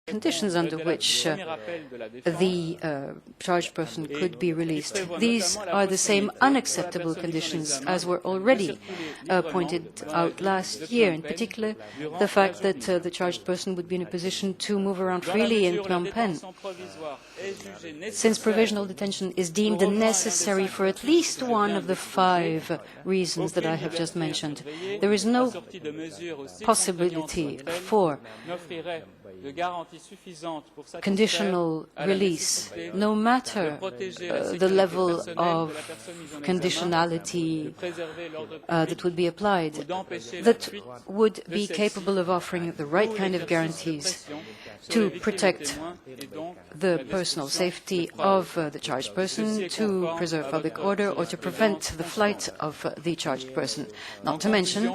conditions under which the charged person could be released. These are the same unacceptable conditions as were already pointed out last year, in particular the fact that the charged person would be in a position to move around freely in Phnom Penh. Since provisional detention is deemed necessary for at least one of the 5 reasons that I have just mentioned, there is no possibility for conditional release, no matter the level of conditionality that would be applied, that would be capable of offering the right kind of guarantees to protect the personal safety of the charged person, to preserve public order, or to prevent the flight of the charged person, not to mention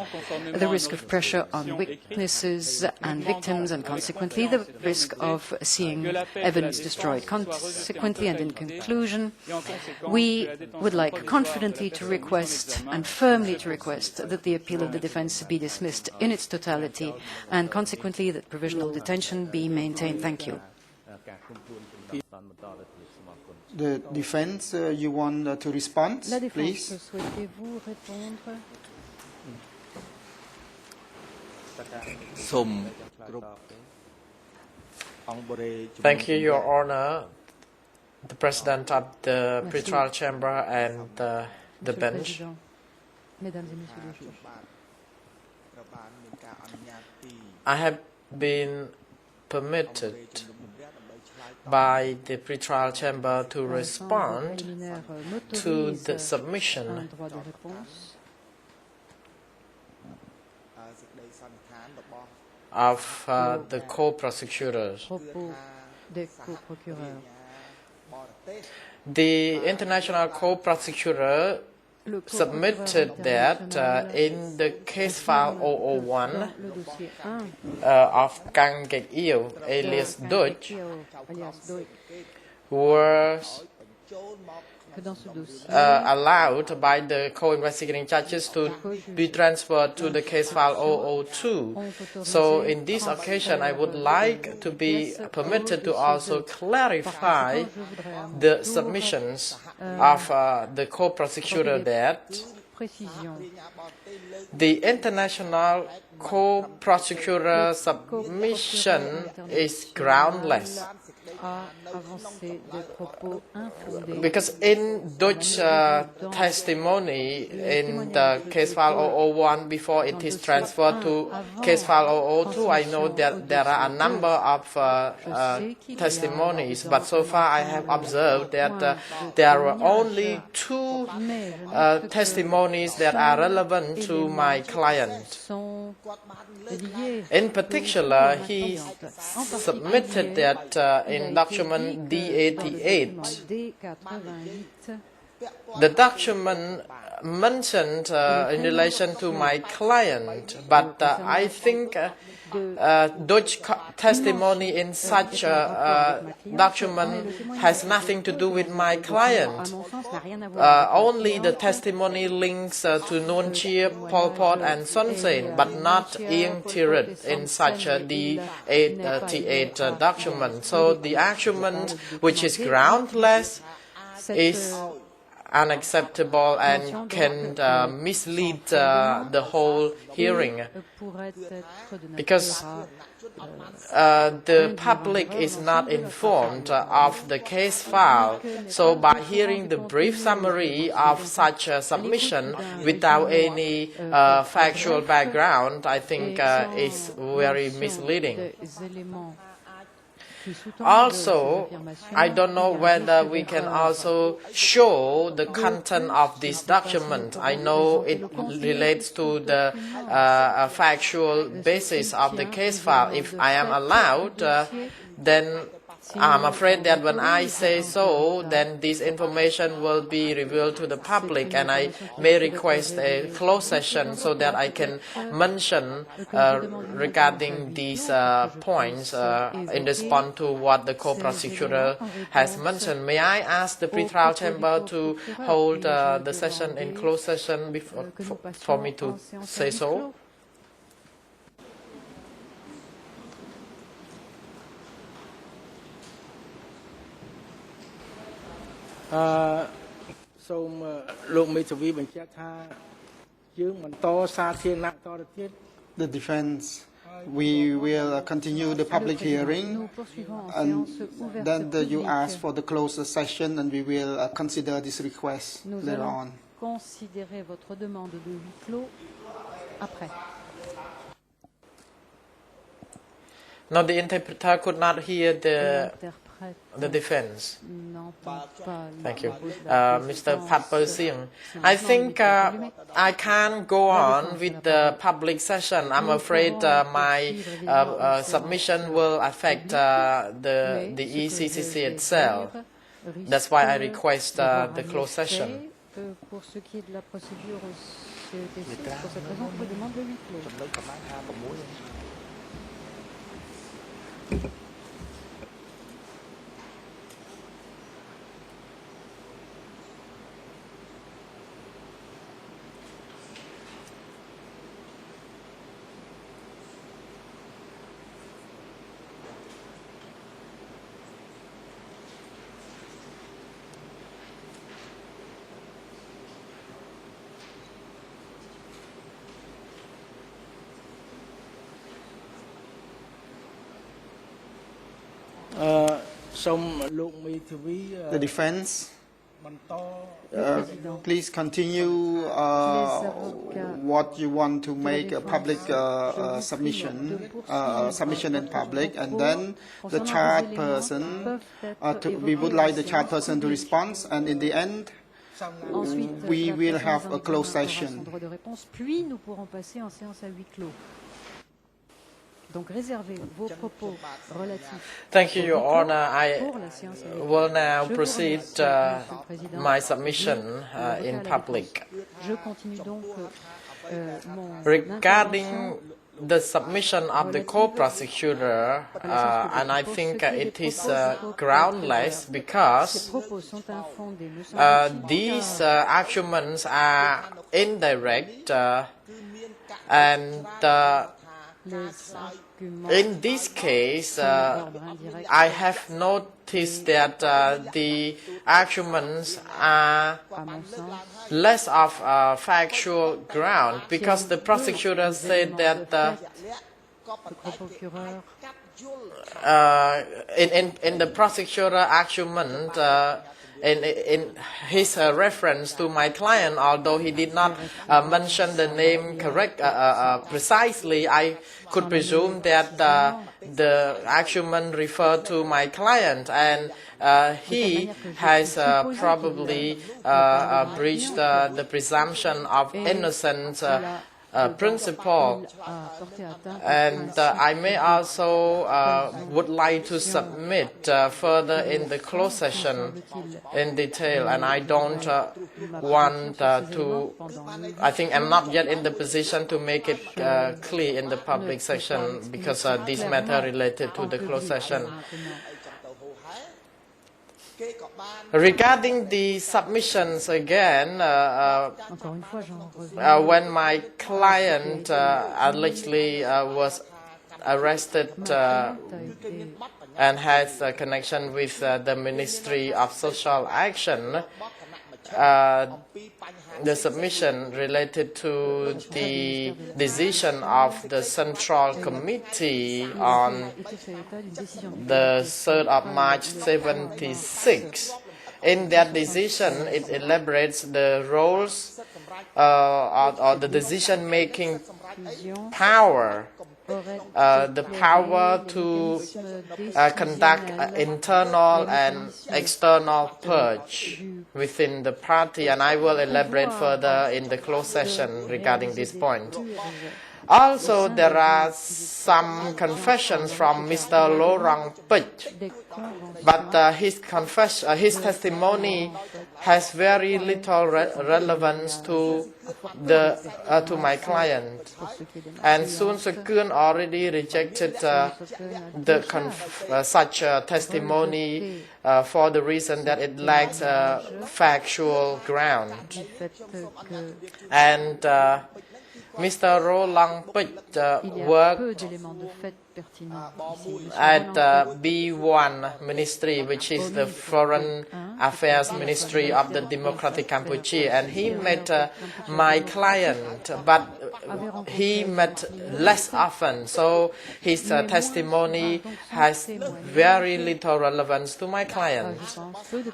the risk of pressure on witnesses and victims, and consequently the risk of seeing evidence destroyed. Consequently, and in conclusion, we would like confidently to request and firmly to request that the appeal of the defense be dismissed in its totality, and consequently that provisional detention be maintained. Thank you. The defense, you want to respond, please? Thank you, Your Honor, the President of the pretrial chamber and the bench. I have been permitted by the pretrial chamber to respond to the submission of the co-prosecutors. The international co-prosecutor submitted that in the case file 001 of Kang Kek Eo, alias Dutch, was allowed by the co-investigating judges to be transferred to the case file 002. So in this occasion, I would like to be permitted to also clarify the submissions of the co-prosecutor that the international co-prosecutor submission is groundless. Because in Dutch testimony in the case file 001 before it is transferred to case file 002, I know that there are a number of testimonies, but so far I have observed that there were only 2 testimonies that are relevant to my client. In particular, he submitted that in document D88, the document mentioned in relation to my client, but I think Dutch testimony in such a document has nothing to do with my client. Only the testimony links to Nuon Chea, Pol Pot and Son Sen, but not Ieng Thirith in such a D88 document. So the argument, which is groundless, is unacceptable and can mislead the whole hearing, because the public is not informed of the case file. So by hearing the brief summary of such a submission without any factual background, I think is very misleading. Also, I don't know whether we can also show the content of this document. I know it relates to the factual basis of the case file. If I am allowed, then I'm afraid that when I say so, then this information will be revealed to the public, and I may request a closed session so that I can mention regarding these points in response to what the co-prosecutor has mentioned. May I ask the pretrial chamber to hold the session in closed session for me to say so? The defense, we will continue the public hearing, and then you ask for the closed session, and we will consider this request later on. Considérer votre demande de huis clos après. No, the interpreter could not hear the defense. Thank you. Mr. Patpersian, I think I can't go on with the public session. I'm afraid my submission will affect the ECCC itself. That's why I request the closed session. Pour ce qui est de la procédure CETC, pour cette raison, je demande le huis clos. The defense, please continue what you want to make a public submission in public, and then the charged person, we would like the charged person to respond, and in the end, we will have a closed session. Puis nous pourrons passer en séance à huis clos. Donc réservez vos propos relatifs. Thank you, Your Honor. I will now proceed my submission in public. Je continue donc Regarding the submission of the co-prosecutor, and I think it is groundless because these arguments are indirect and in this case, I have noticed that the arguments are less of factual ground because the prosecutor said that in the prosecutor argument, in his reference to my client, although he did not mention the name precisely, I could presume that the argument referred to my client, and he has probably breached the presumption of innocence principle. And I may also would like to submit further in the closed session in detail, and I don't want to, I think I'm not yet in the position to make it clear in the public session because this matter related to the closed session. Regarding the submissions again, when my client allegedly was arrested and has a connection with the Ministry of Social Action, the submission related to the decision of the Central Committee on the 3rd of March 1976. In that decision, it elaborates the roles or the decision-making power, the power to conduct internal and external purge within the party, and I will elaborate further in the closed session regarding this point. Also, there are some confessions from Mr. Laurent Pech, but his testimony has very little relevance to my client. And Soon Seokun already rejected such testimony for the reason that it lacks factual ground. And Mr. Roland Pich Il y a peu worked d'éléments de fait pertinents ici. Monsieur at Roland B1 Ministry, which is the Foreign Affairs Ministry of the Democratic Campuchia, and he met my client, but he met less often, so his testimony has very little relevance to my client.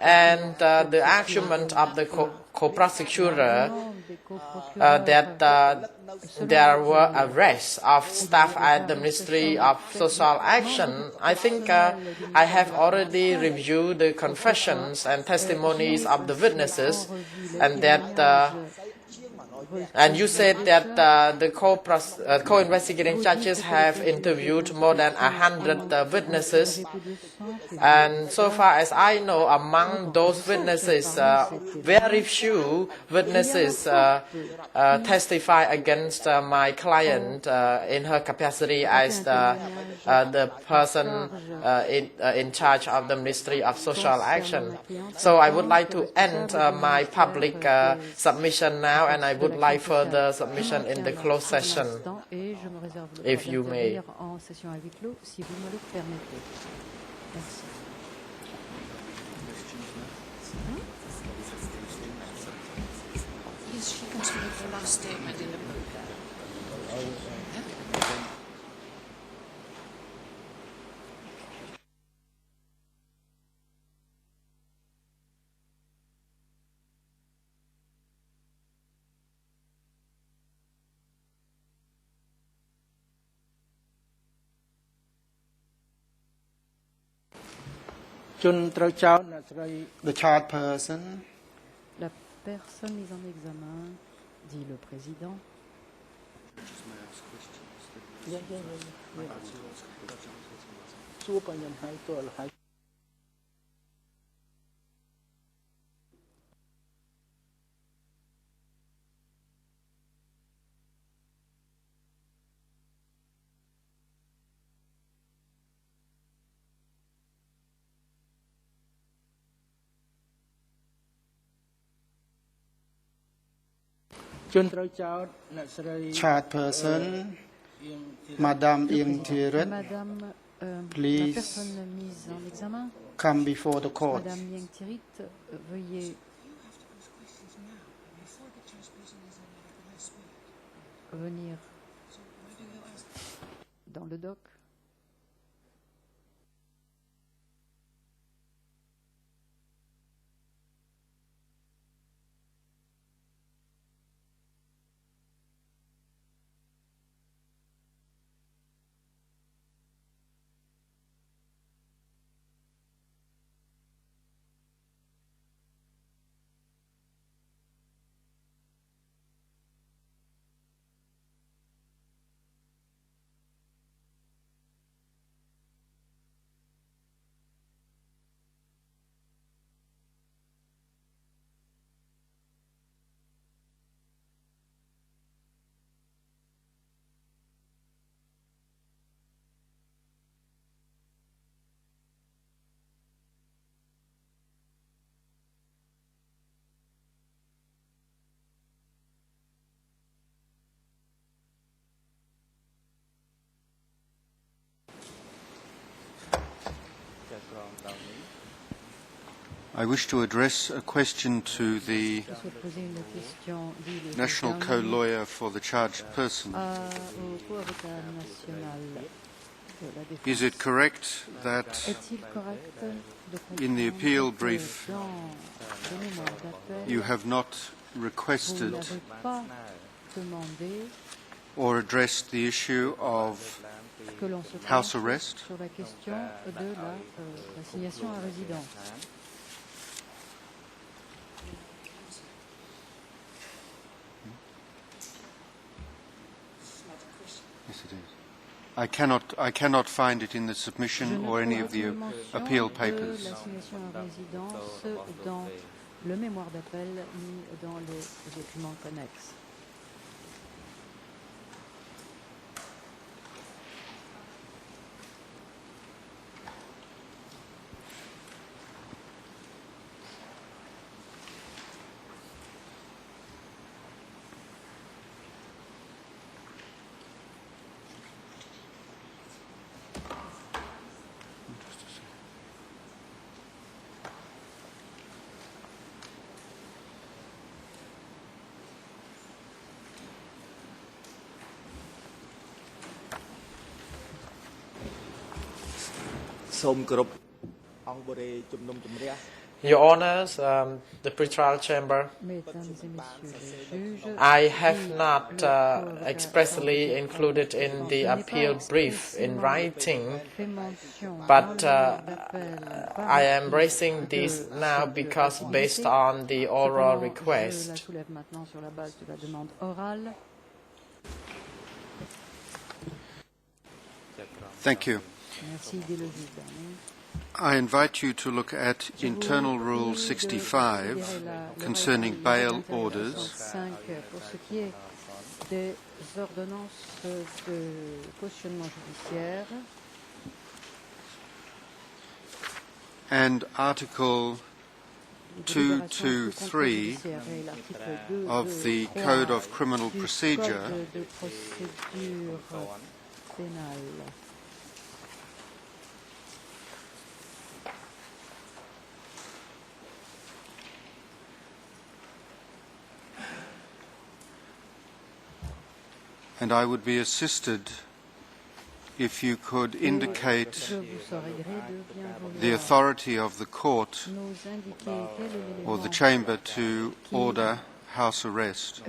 And the argument of the co-prosecutor that there were arrests of staff at the Ministry of Social Action, I think I have already reviewed the confessions and testimonies of the witnesses, and that and you said that the co-investigating judges have interviewed more than 100 witnesses, and so far as I know, among those witnesses, very few witnesses testify against my client in her capacity as the person in charge of the Ministry of Social Action. So I would like to end my public submission now, and I would like further submission in the closed session, if you may. Yes, she can make the last statement in the book. ជនត្រូវចោទអ្នកស្រី The charged person La personne mise en examen, dit le président. charged person Madame Ieng Thirith, Madame, la please personne mise en examen, come before the court. Madame Ieng Thirith, veuillez venir dans le doc. I wish to address a question to the National Co-Lawyer for the charged person. Is it correct that in the appeal brief you have not requested or addressed the issue of house arrest? Yes, it is. I cannot find it in the submission or any of the appeal papers. Le mémoire d'appel mis dans les documents connexes. Your Honors, the pretrial chamber, I have not expressly included in the appeal brief in writing, but I am raising this now because based on the oral request. Thank you. I invite you to look at Internal Rule 65 concerning bail orders. And Article 223 of the Code of Criminal Procedure and I would be assisted if you could indicate the authority of the court or the chamber to order house arrest.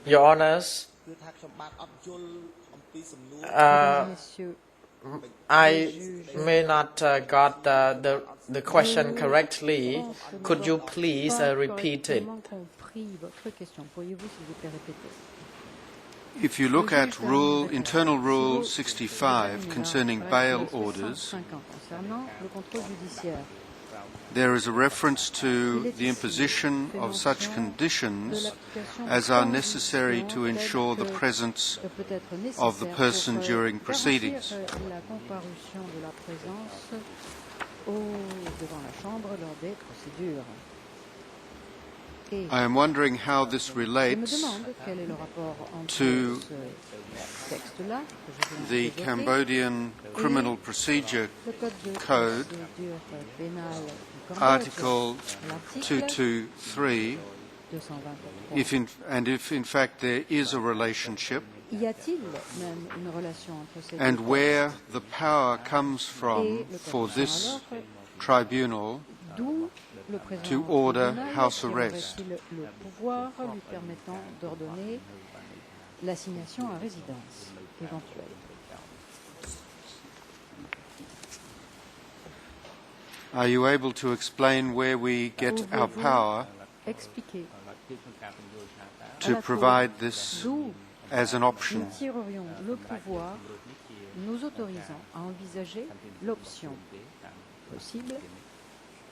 Your Honors, I may not got the question correctly. Could you please repeat it? If you look at Internal Rule 65 concerning bail orders, there is a reference to the imposition of such conditions as are necessary to ensure the presence of the person during proceedings. I am wondering how this relates to the Cambodian Criminal Procedure Code, Article 223, if in fact there is a relationship, and where the power comes from for this tribunal to order house arrest. Are you able to explain where we get our power to provide this as an option?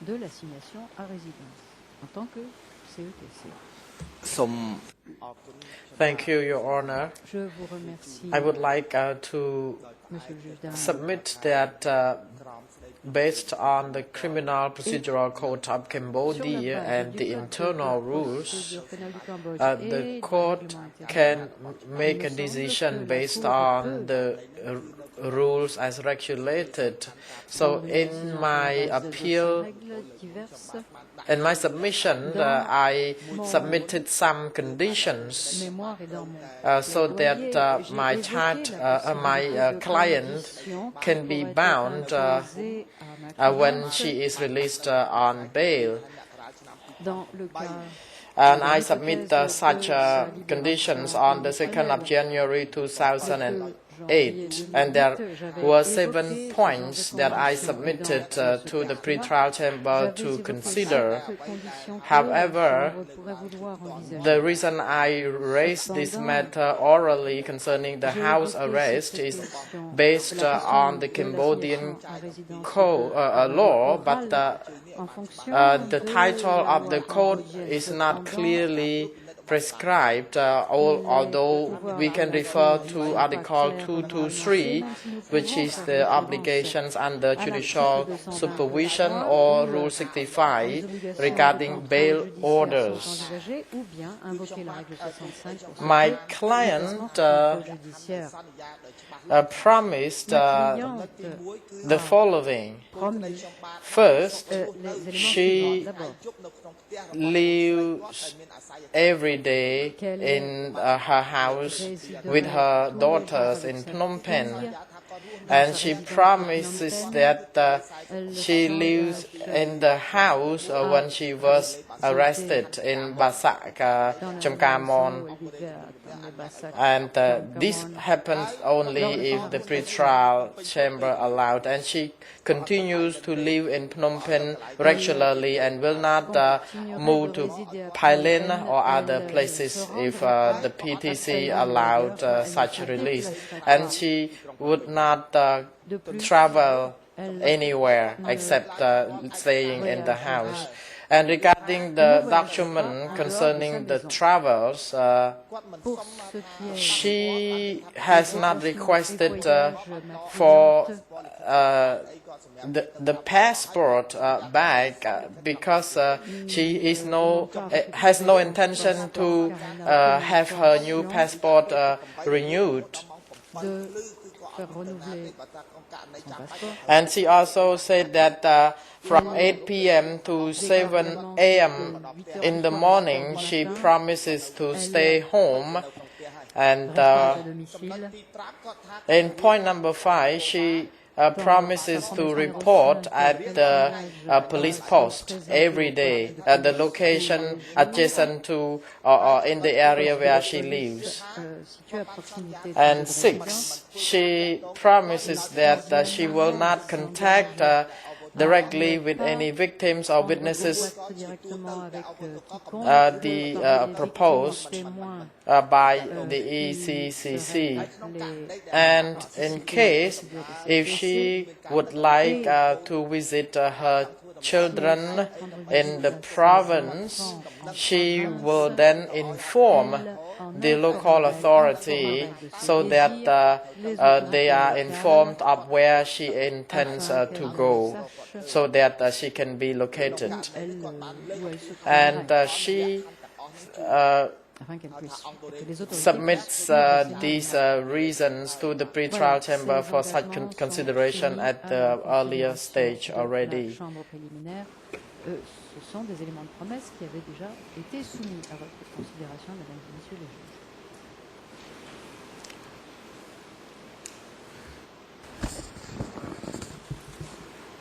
De l'assignation à résidence en tant que CETC. Thank you, Your Honor. Je vous remercie. I would like to submit that based on the Criminal Procedural Code of Cambodia and the internal rules, the court can make a decision based on the rules as regulated. So in my appeal, in my submission, I submitted some conditions so that my client can be bound when she is released on bail. And I submit such conditions on the 2nd of January 2008. And there were 7 points that I submitted to the pretrial chamber to consider. However, the reason I raised this matter orally concerning the house arrest is based on the Cambodian law, but the title of the code is not clearly prescribed, although we can refer to Article 223, which is the obligations under judicial supervision, or Rule 65 regarding bail orders. My client promised the following. First, she lives every day in her house with her daughters in Phnom Penh, and she promises that she lives in the house when she was arrested in Basak, Chamkamon. And this happens only if the pretrial chamber allowed, and she continues to live in Phnom Penh regularly and will not move to Thailand or other places if the PTC allowed such release. And she would not travel anywhere except staying in the house. And regarding the document concerning the travels, she has not requested for the passport back because she is has no intention to have her new passport renewed. And she also said that from 8 p.m. to 7 a.m. in the morning, she promises to stay home. And in point number 5, she promises to report at the police post every day at the location adjacent to or in the area where she lives. And 6, she promises that she will not contact directly with any victims or witnesses proposed by the ECCC. And in case if she would like to visit her children in the province, she will then inform the local authority so that they are informed of where she intends to go, so that she can be located. And she submits these reasons to the pretrial chamber for such consideration at the earlier stage already. Ce sont des éléments de promesse qui avaient déjà été soumis à votre considération, mesdames et messieurs les juges.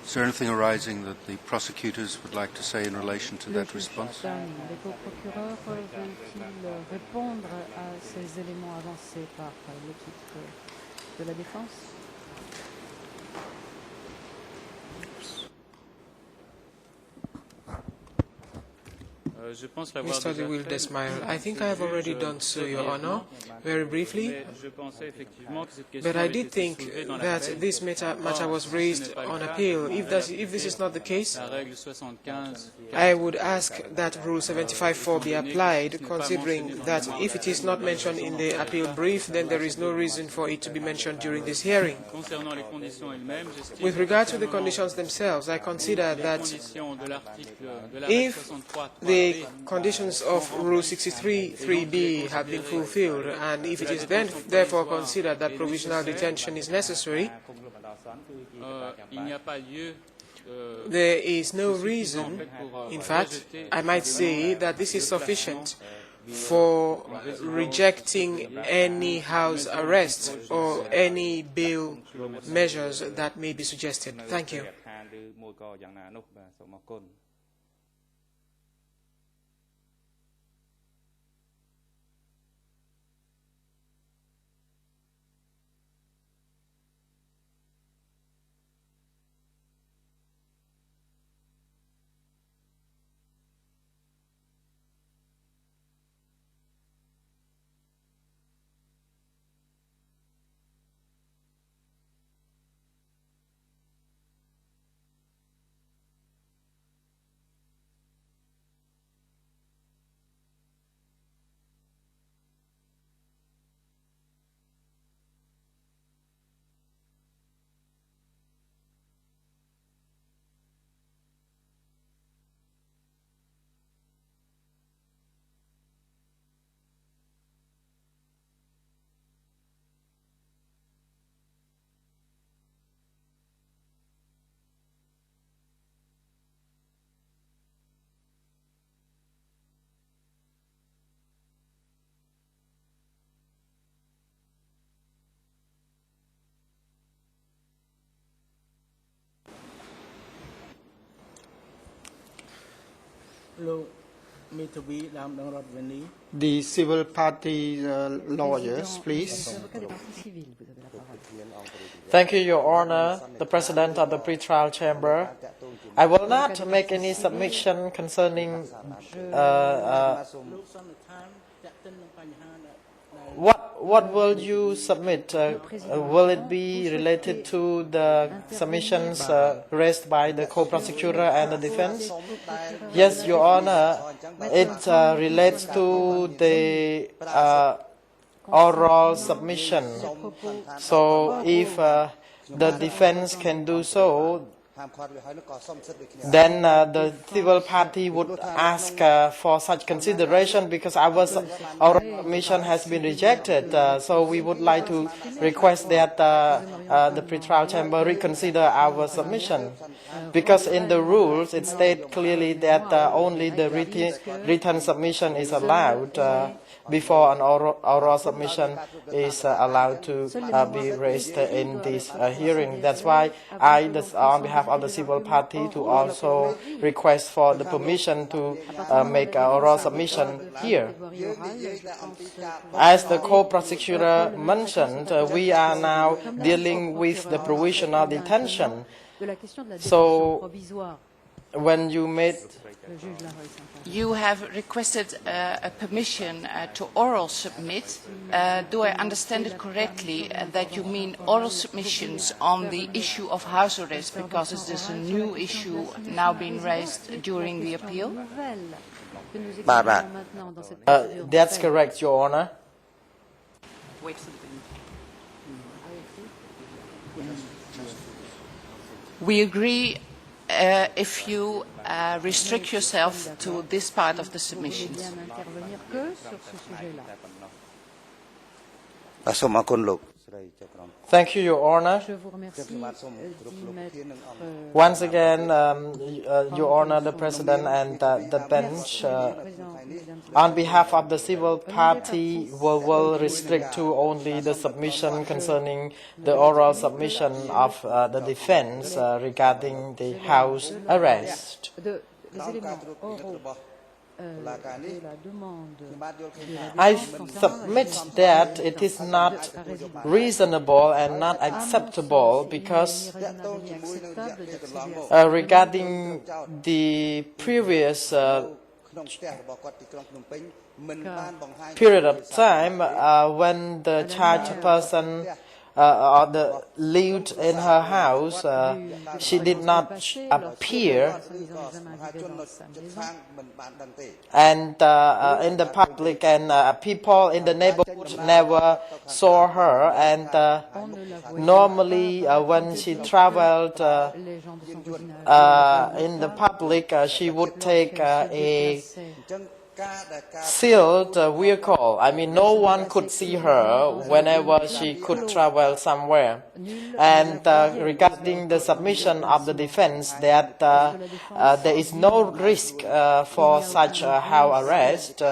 Is there anything arising that the prosecutors would like to say in relation to that response? Les co-procureurs veulent-ils répondre à ces éléments avancés par l'équipe de la défense? Mr. de Wildesmeyer, I think I have already done so, Your Honor, very briefly. But I did think that this matter was raised on appeal. If this is not the case, I would ask that Rule 75(4) be applied, considering that if it is not mentioned in the appeal brief, then there is no reason for it to be mentioned during this hearing. With regard to the conditions themselves, I consider that if the conditions of Rule 63(3)(b) have been fulfilled, and if it is then therefore considered that provisional detention is necessary, there is no reason, in fact, I might say that this is sufficient for rejecting any house arrest or any bail measures that may be suggested. Thank you. The civil party lawyers, please. Thank you, Your Honor, the President of the Pretrial Chamber. I will not make any submission concerning what will you submit? Will it be related to the submissions raised by the co-prosecutor and the defense? Yes, Your Honor, it relates to the oral submission. So if the defense can do so, then the civil party would ask for such consideration because our oral submission has been rejected. So we would like to request that the pretrial chamber reconsider our submission. Because in the rules it states clearly that only the written submission is allowed before an oral submission is allowed to be raised in this hearing. That's why I, on behalf of the civil party, to also request for the permission to make an oral submission here. As the co-prosecutor mentioned, we are now dealing with the provisional detention. So when you made you have requested a permission to oral submit. Do I understand it correctly that you mean oral submissions on the issue of house arrest because is this a new issue now being raised during the appeal? That's correct, Your Honor. Wait for the We agree if you restrict yourself to this part of the submissions. Thank you, Your Honor. Once again, Your Honor, the President and the bench, on behalf of the civil party, will restrict to only the submission concerning the oral submission of the defense regarding the house arrest. I submit that it is not reasonable and not acceptable because regarding the previous period of time when the charged person lived in her house, she did not appear, and in the public, and people in the neighborhood never saw her, and normally when she traveled in the public, she would take a sealed vehicle. I mean, no one could see her whenever she could travel somewhere. And regarding the submission of the defense that there is no risk for such a house arrest,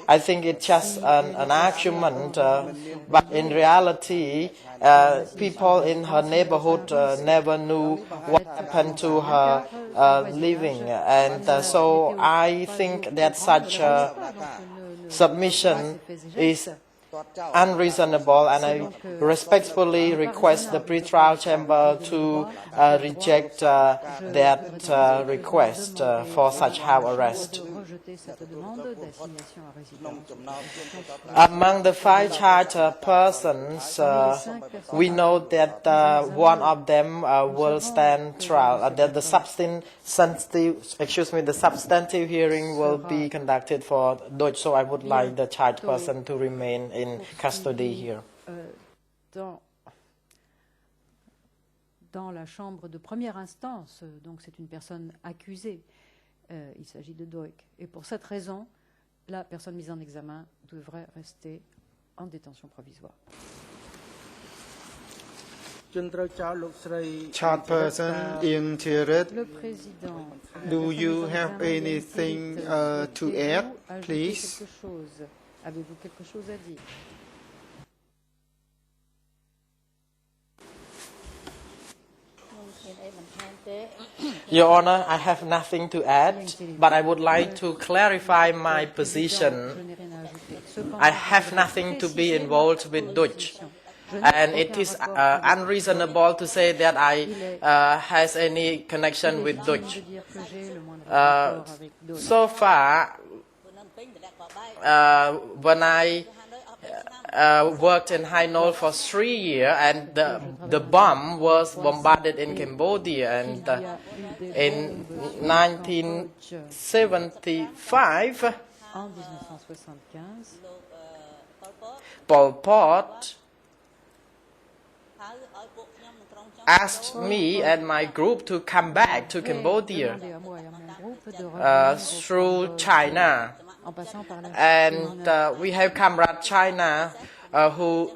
I think it's just an argument, but in reality, people in her neighborhood never knew what happened to her living, and so I think that such submission is unreasonable, and I respectfully request the pretrial chamber to reject that request for such house arrest. Among the 5 charged persons, we know that one of them will stand trial. That the substantive hearing will be conducted for Dodge. So I would like the charged person to remain in custody here. Dans la chambre de première instance, donc c'est une personne accusée. Il s'agit de Doik. Et pour cette raison, la personne mise en examen devrait rester en détention provisoire. Chairperson Ieng Thirith, Le président, do you have anything to add, please? Avez-vous quelque chose à dire? Your Honor, I have nothing to add, but I would like to clarify my position. I have nothing to be involved with Dutch. And it is unreasonable to say that I has any connection with Dutch. So far, when I worked in Hanoi for 3 years, and the bomb was bombarded in Cambodia, and in 1975, Pol Pot asked me and my group to come back to Cambodia through China. And we have Comrade China who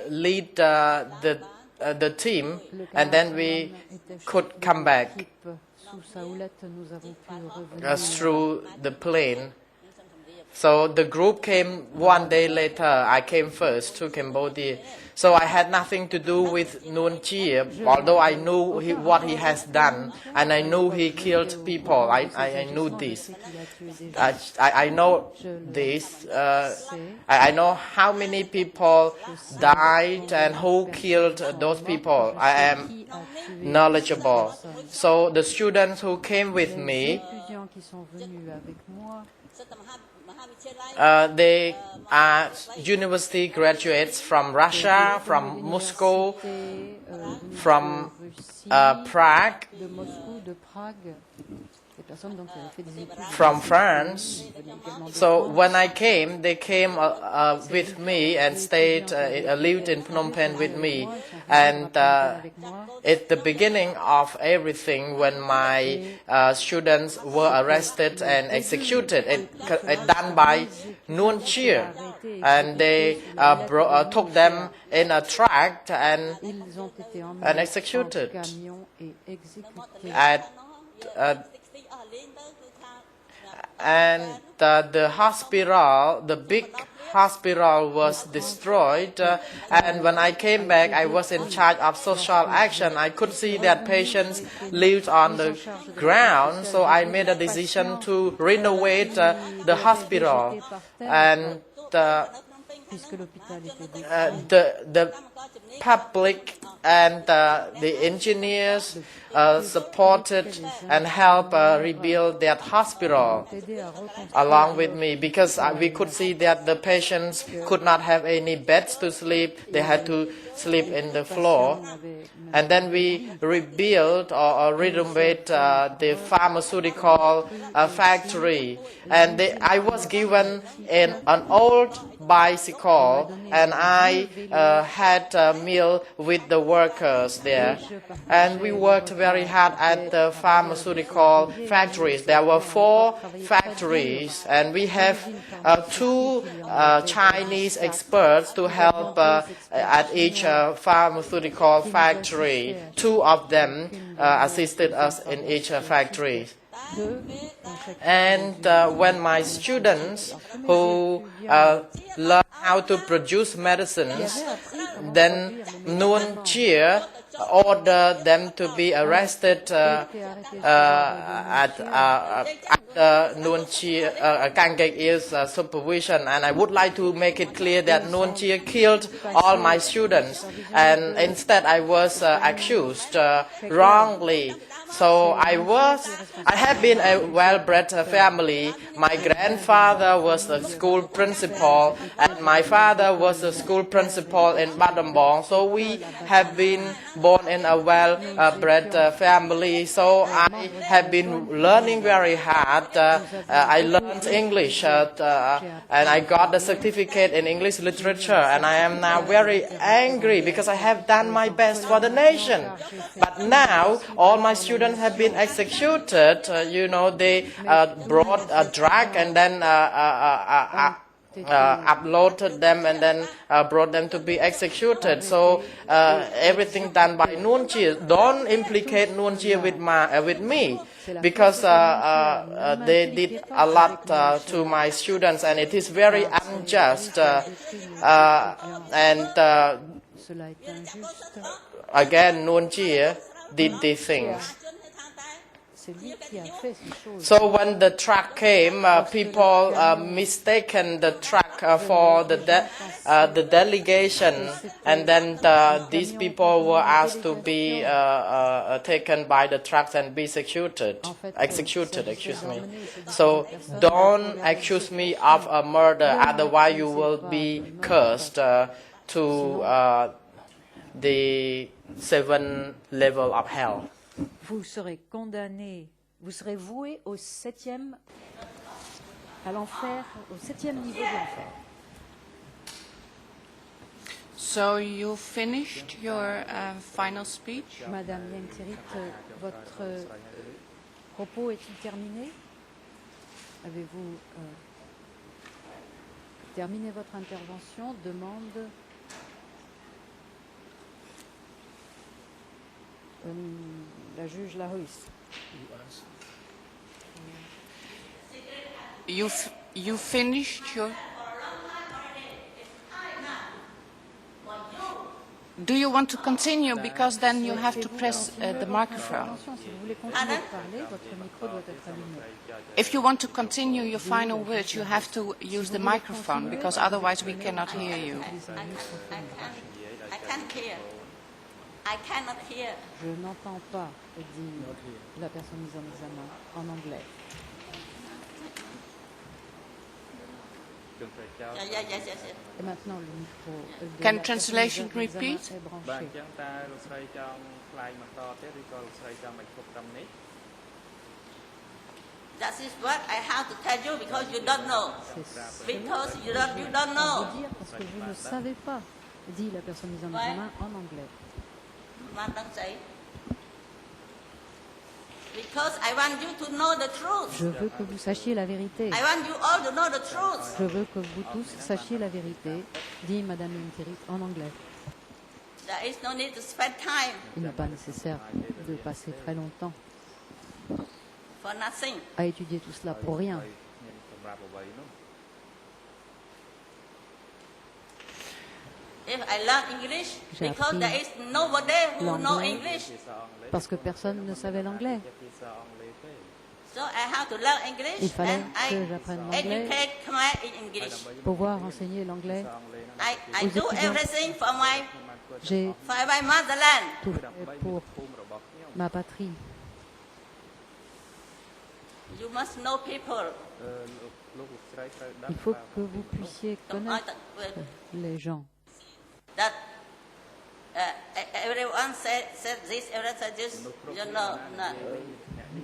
lead the team, and then we could come back through the plane. So the group came 1 day later. I came first to Cambodia. So I had nothing to do with Nuon Chea, although I knew what he has done, and I knew he killed people. I knew this. I know this. I know how many people died and who killed those people. I am knowledgeable. So the students who came with me, they are university graduates from Russia, from Moscow, from Prague, from France. So when I came, they came with me and stayed, lived in Phnom Penh with me. And at the beginning of everything, when my students were arrested and executed, it done by Nuon Chea, and they took them in a truck and executed. And the hospital, the big hospital, was destroyed. And when I came back, I was in charge of social action. I could see that patients lived on the ground, so I made a decision to renovate the hospital. And the public and the engineers supported and helped rebuild that hospital along with me, because we could see that the patients could not have any beds to sleep. They had to sleep in the floor. And then we rebuilt or renovate the pharmaceutical factory. And I was given an old bicycle, and I had a meal with the workers there. And we worked very hard at the pharmaceutical factories. There were 4 factories, and we have 2 Chinese experts to help at each pharmaceutical factory. 2 of them assisted us in each factory. And when my students who learn how to produce medicines, then Nuon Chea ordered them to be arrested under Nuon Chea, Kang Kek Il's supervision. And I would like to make it clear that Nuon Chea killed all my students, and instead I was accused wrongly. So I have been a well-bred family. My grandfather was a school principal, and my father was a school principal in Battambang. So we have been born in a well-bred family. So I have been learning very hard. I learned English, and I got the certificate in English literature. And I am now very angry because I have done my best for the nation. But now all my students have been executed. They brought a drug and then uploaded them and then brought them to be executed. So everything done by Nuon Chea. Don't implicate Nuon Chea with me, because they did a lot to my students, and it is very unjust. Again, Nuon Chea did these things. c'est lui qui a fait ces choses. So when the truck came, people mistaken the truck for the delegation, and then these people were asked to be taken by the trucks and be executed. Excuse me. So don't accuse me of a murder, otherwise you will be cursed to the 7th level of hell. Vous serez condamné, vous serez voué au 7e, à l'enfer, au 7e niveau de l'enfer. So you finished your final speech? Madame Ieng Thirith, votre propos est-il terminé? Avez-vous terminé votre intervention? Demande la juge Larusse. You finished your... Do you want to continue? Because then you have to press the microphone. If you want to continue your final words, you have to use the microphone, because otherwise we cannot hear you. I can't hear. I cannot hear. Je n'entends pas, dit la personne mise en examen en anglais. Et maintenant le micro. Can translation repeat? Est branché. That is what I have to tell you because you don't know. Because you don't know. Parce que je ne savais pas, dit la personne mise en examen en anglais. Because I want you to know the truth. Je veux que vous sachiez la vérité. I want you all to know the truth. Je veux que vous tous sachiez la vérité, dit Madame Ieng Thirith en anglais. There is no need to spend time. Il n'est pas nécessaire de passer très longtemps For nothing. à étudier tout cela pour rien. If I learn English, because there is nobody who know English. Parce que personne ne savait l'anglais. So I have to learn English. Il fallait and que j'apprenne l'anglais educate Khmer in English. pour pouvoir enseigner l'anglais. I do everything for my motherland. Tout fait pour ma patrie. You must know people. Il faut que vous puissiez connaître les gens. That everyone said this, everyone said this. You know, not.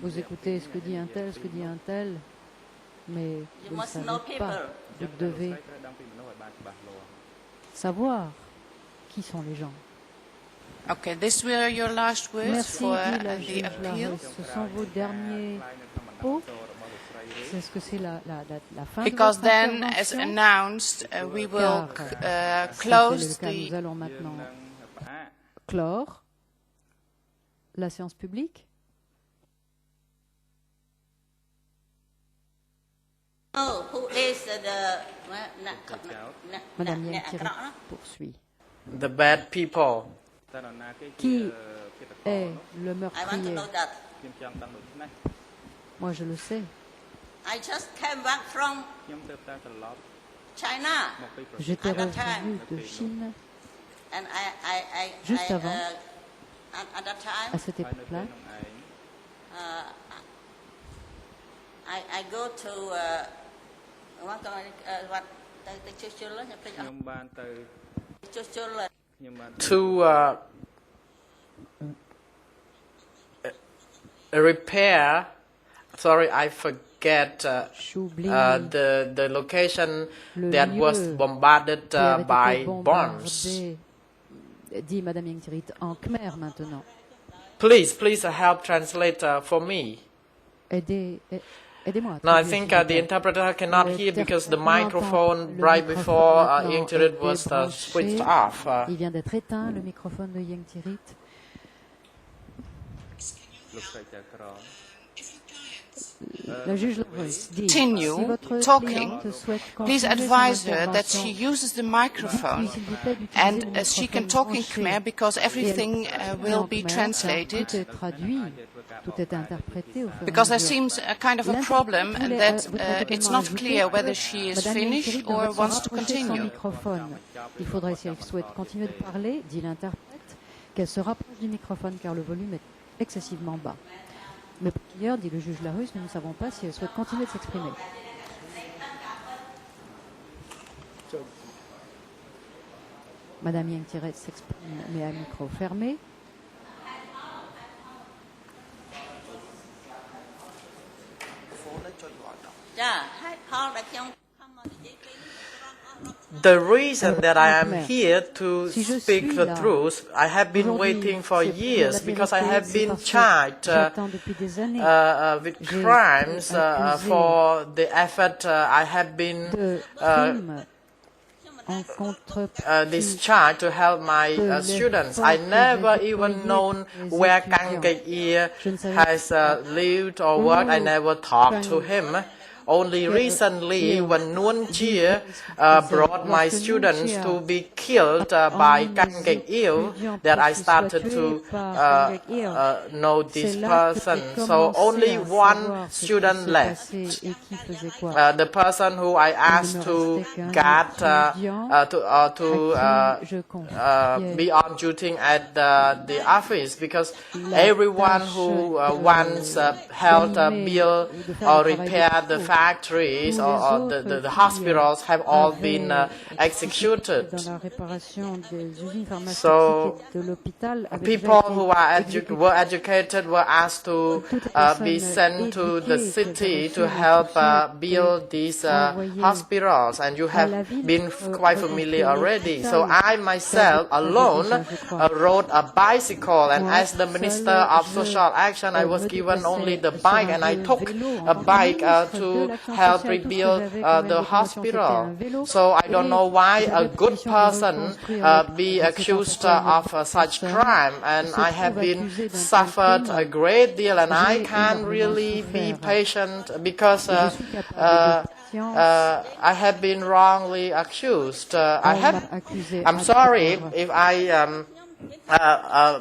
Vous écoutez ce que dit un tel, mais vous ne savez pas. Vous devez savoir qui sont les gens. Okay, these were your last words. Merci, for dit la the juge appeal. Larusse. Ce sont vos derniers mots. Est-ce que c'est la fin Because de votre then, as intervention? announced, we will close Nous allons maintenant clore la séance publique. Oh, who is the Madame Ieng Thirith poursuit. The bad people. Qui est le I want to meurtrier? know that. Moi, je le sais. I just came back from China. J'étais at that time. revenu de Chine And Juste avant. At that time, à cette époque-là. I go to what the children To repair, sorry, I forget the location that was bombarded by bombs. Dit Madame Ieng Thirith en khmer maintenant. Please help translate for me. Aidez-moi. No, I think the interpreter cannot hear because the microphone right before Ieng Thirith was switched off. Il vient d'être éteint, le microphone de Ieng Thirith. La juge Larusse dit, Continue si votre talking, cliente souhaite please continuer advise son her that she intervention, uses the microphone s'il vous plaît d'utiliser and le she can microphone talk in branché. Khmer because everything Et elle will en be khmer, car translated. tout est traduit Tout est interprété au fur et à Because there mesure. seems a kind of a problem that it's not clear whether she is Madame Ieng finished Thirith or devrait se wants to rapprocher de son continue. microphone. Il faudrait, si elle souhaite continuer de parler, dit l'interprète, qu'elle se rapproche du microphone car le volume est excessivement bas. Mais par ailleurs, dit le juge Larusse, nous ne savons pas si elle souhaite continuer de s'exprimer. Madame Ieng Thirith s'exprime, mais à micro fermé. The reason that I am here to speak the truth, I have been waiting for years because I have been charged with crimes for the effort I have been discharged to help my students. I never even known where Kang Kek-year has lived or worked. I never talked to him. Only recently, when Nguyen Chia brought my students to be killed by Kang Kek-yew, that I started to know this person. So only one student left. The person who I asked to guard, to be on duty at the office, because everyone who once helped build or repair the factories or the hospitals have all been executed. So people who were educated were asked to be sent to the city to help build these hospitals, and you have been quite familiar already. So I myself alone rode a bicycle, and as the Minister of Social Action I was given only the bike, and I took a bike to help rebuild the hospital. So I don't know why a good person be accused of such crime, and I have been suffered a great deal, and I can't really be patient because I have been wrongly accused. I'm sorry if I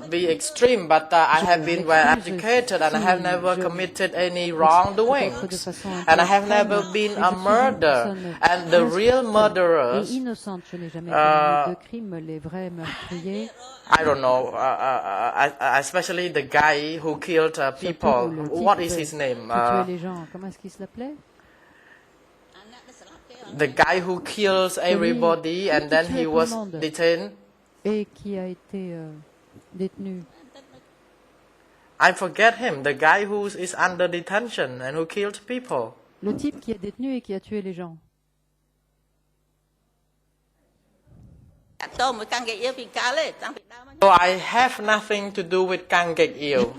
be extreme, but I have been well educated and I have never committed any wrongdoings, and I have never been a murderer. And the real murderers, I don't know, especially the guy who killed people. What is his name? The guy who kills everybody and then he was detained. Et qui a été détenu. I forget him, the guy who is under detention and who killed people. Le type qui est détenu et qui a tué les gens. So I have nothing to do with Kang Kek-yew.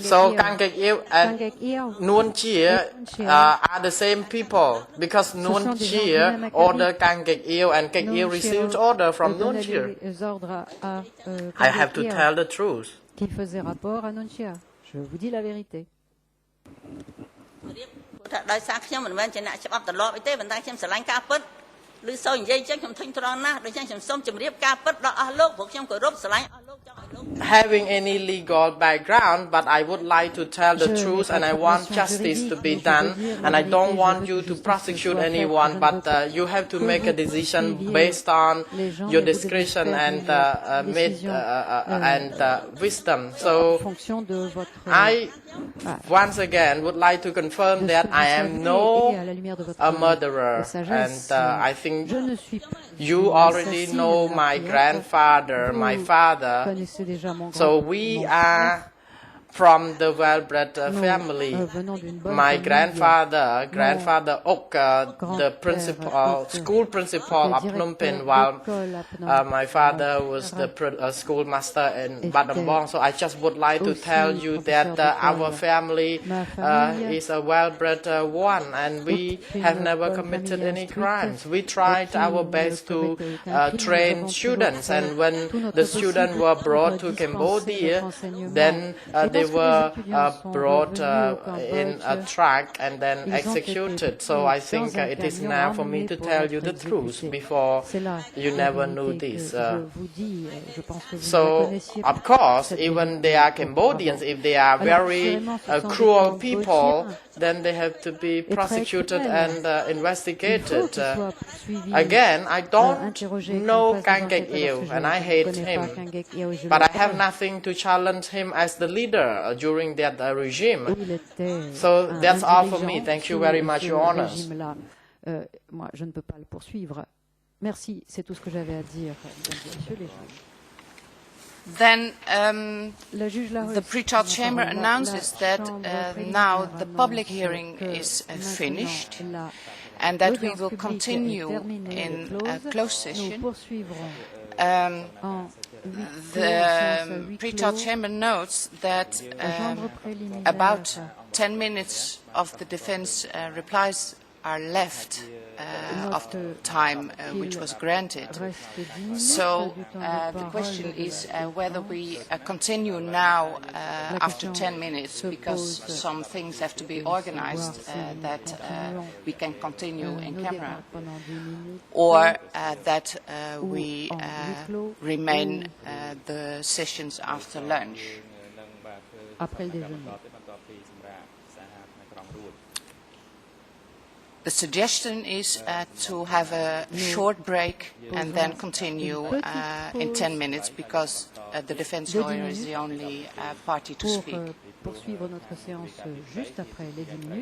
So Kang Kek-yew and Nguyen Chia are the same people, because Nguyen Chia ordered Kang Kek-yew and Kek-yew received order from Nguyen Chia. I have to tell the truth. Qu'il faisait rapport à Nguyen Chia. Je vous dis la vérité. Having any legal background, but I would like to tell the truth, and I want justice to be done, and I don't want you to prosecute anyone, but you have to make a decision based on your discretion and wisdom. So I once again would like to confirm that I am no a murderer, and I think you already know my grandfather, my father. So we are from the well-bred family. My grandfather Ok, the school principal of Phnom Penh, while my father was the schoolmaster in Battambang. So I just would like to tell you that our family is a well-bred one, and we have never committed any crimes. We tried our best to train students, and when the students were brought to Cambodia, then they were brought in a truck and then executed. So I think it is now for me to tell you the truth before you never knew this. So, of course, even they are Cambodians, if they are very cruel people, then they have to be prosecuted and investigated. Again, I don't know Kangek Ew, and I hate him, but I have nothing to challenge him as the leader during that regime. So that's all for me. Thank you very much, Your Honors. Moi, je ne peux pas le poursuivre. Merci, c'est tout ce que j'avais à dire, Monsieur les juges. Then the pre-trial chamber announces that now the public hearing is finished and that we will continue in a closed session. The pre-trial chamber notes that about 10 minutes of the defense replies are left of the time which was granted. So the question is whether we continue now after 10 minutes because some things have to be organized that we can continue in camera, or that we remain the sessions after lunch. The suggestion is to have a short break and then continue in 10 minutes because the defense lawyer is the only party to speak.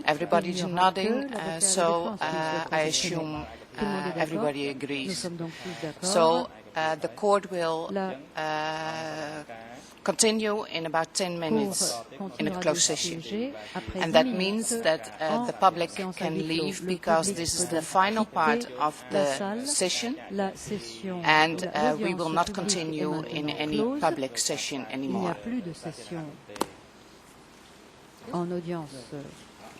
Everybody's nodding, so I assume everybody agrees. So the court will continue in about 10 minutes in a closed session. And that means that the public can leave because this is the final part of the session and we will not continue in any public session anymore.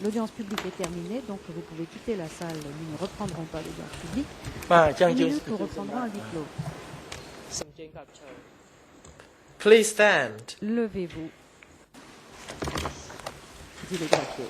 L'audience publique est terminée, donc vous pouvez quitter la salle. Nous ne reprendrons pas l'audience publique. 10 minutes, nous reprendrons à huis clos. Please stand. Levez-vous, dit le greffier.